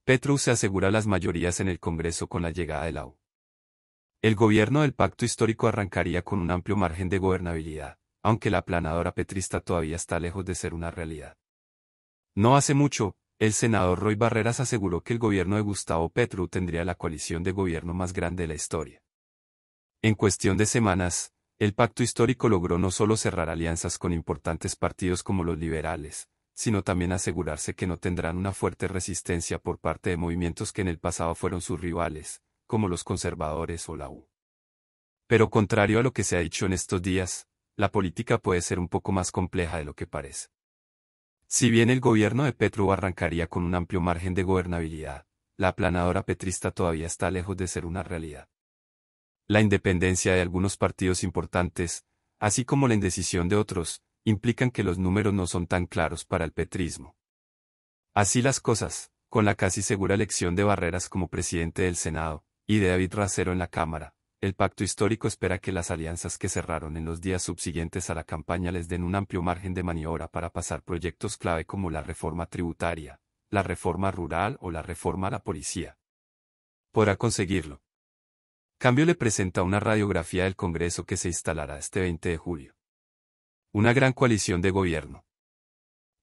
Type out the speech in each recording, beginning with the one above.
Petro se asegura las mayorías en el Congreso con la llegada de la U. El gobierno del pacto histórico arrancaría con un amplio margen de gobernabilidad, aunque la aplanadora petrista todavía está lejos de ser una realidad. No hace mucho, el senador Roy Barreras aseguró que el gobierno de Gustavo Petro tendría la coalición de gobierno más grande de la historia. En cuestión de semanas, el pacto histórico logró no solo cerrar alianzas con importantes partidos como los liberales, sino también asegurarse que no tendrán una fuerte resistencia por parte de movimientos que en el pasado fueron sus rivales, como los conservadores o la U. Pero contrario a lo que se ha dicho en estos días, la política puede ser un poco más compleja de lo que parece. Si bien el gobierno de Petro arrancaría con un amplio margen de gobernabilidad, la aplanadora petrista todavía está lejos de ser una realidad. La independencia de algunos partidos importantes, así como la indecisión de otros, implican que los números no son tan claros para el petrismo. Así las cosas, con la casi segura elección de Barreras como presidente del Senado, y de David Racero en la Cámara, el pacto histórico espera que las alianzas que cerraron en los días subsiguientes a la campaña les den un amplio margen de maniobra para pasar proyectos clave como la reforma tributaria, la reforma rural o la reforma a la policía. ¿Podrá conseguirlo? Cambio le presenta una radiografía del Congreso que se instalará este 20 de julio. Una gran coalición de gobierno.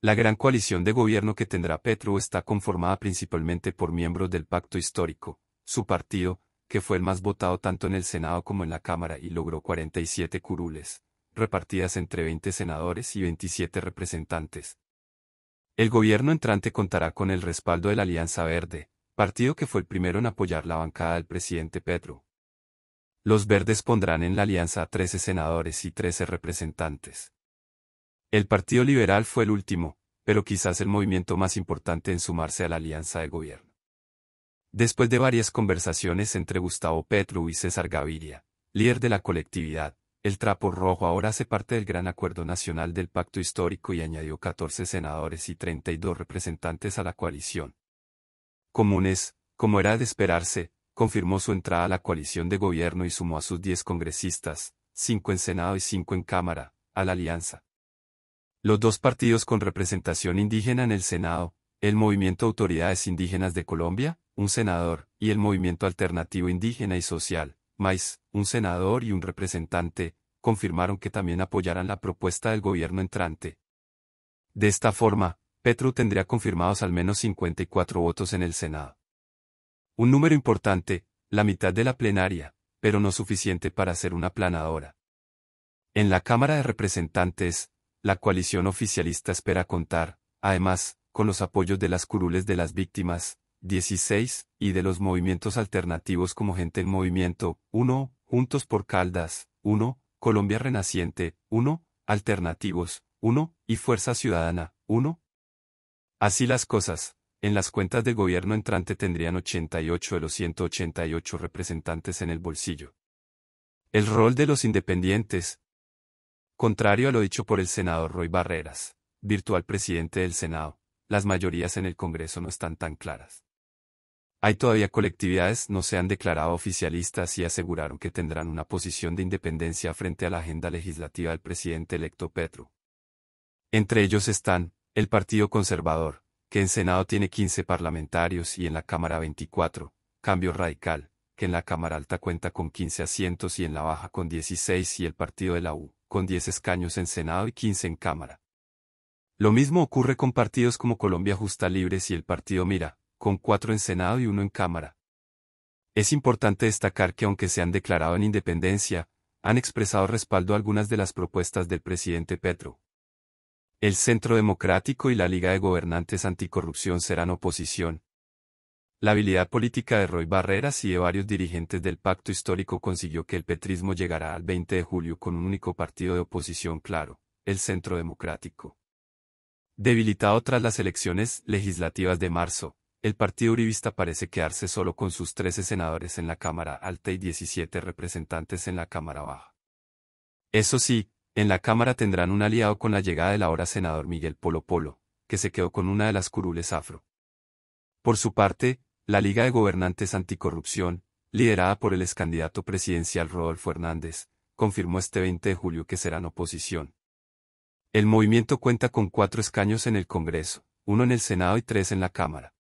La gran coalición de gobierno que tendrá Petro está conformada principalmente por miembros del pacto histórico, su partido, que fue el más votado tanto en el Senado como en la Cámara y logró 47 curules, repartidas entre 20 senadores y 27 representantes. El gobierno entrante contará con el respaldo de la Alianza Verde, partido que fue el primero en apoyar la bancada del presidente Petro. Los verdes pondrán en la alianza a 13 senadores y 13 representantes. El Partido Liberal fue el último, pero quizás el movimiento más importante en sumarse a la alianza de gobierno. Después de varias conversaciones entre Gustavo Petro y César Gaviria, líder de la colectividad, el trapo rojo ahora hace parte del gran acuerdo nacional del pacto histórico y añadió 14 senadores y 32 representantes a la coalición. Comunes, como era de esperarse, confirmó su entrada a la coalición de gobierno y sumó a sus 10 congresistas, 5 en Senado y 5 en Cámara, a la alianza. Los dos partidos con representación indígena en el Senado, el Movimiento Autoridades Indígenas de Colombia, un senador, y el Movimiento Alternativo Indígena y Social, MAIS, un senador y un representante, confirmaron que también apoyarán la propuesta del gobierno entrante. De esta forma, Petro tendría confirmados al menos 54 votos en el Senado. Un número importante, la mitad de la plenaria, pero no suficiente para ser una aplanadora. En la Cámara de Representantes, la coalición oficialista espera contar, además, con los apoyos de las curules de las víctimas, 16, y de los movimientos alternativos como Gente en Movimiento, 1, Juntos por Caldas, 1, Colombia Renaciente, 1, Alternativos, 1, y Fuerza Ciudadana, 1. Así las cosas, en las cuentas de gobierno entrante tendrían 88 de los 188 representantes en el bolsillo. El rol de los independientes. Contrario a lo dicho por el senador Roy Barreras, virtual presidente del Senado, las mayorías en el Congreso no están tan claras. Hay todavía colectividades no se han declarado oficialistas y aseguraron que tendrán una posición de independencia frente a la agenda legislativa del presidente electo Petro. Entre ellos están, el Partido Conservador, que en Senado tiene 15 parlamentarios y en la Cámara 24, Cambio Radical, que en la Cámara Alta cuenta con 15 asientos y en la Baja con 16 y el Partido de la U, con 10 escaños en Senado y 15 en Cámara. Lo mismo ocurre con partidos como Colombia Justa Libres y el Partido Mira, con 4 en Senado y 1 en Cámara. Es importante destacar que aunque se han declarado en independencia, han expresado respaldo a algunas de las propuestas del presidente Petro. El Centro Democrático y la Liga de Gobernantes Anticorrupción serán oposición. La habilidad política de Roy Barreras y de varios dirigentes del pacto histórico consiguió que el petrismo llegara al 20 de julio con un único partido de oposición claro, el Centro Democrático. Debilitado tras las elecciones legislativas de marzo, el partido uribista parece quedarse solo con sus 13 senadores en la Cámara Alta y 17 representantes en la Cámara Baja. Eso sí, en la Cámara tendrán un aliado con la llegada del ahora senador Miguel Polo Polo, que se quedó con una de las curules afro. Por su parte, la Liga de Gobernantes Anticorrupción, liderada por el excandidato presidencial Rodolfo Hernández, confirmó este 20 de julio que serán oposición. El movimiento cuenta con 4 escaños en el Congreso, 1 en el Senado y 3 en la Cámara.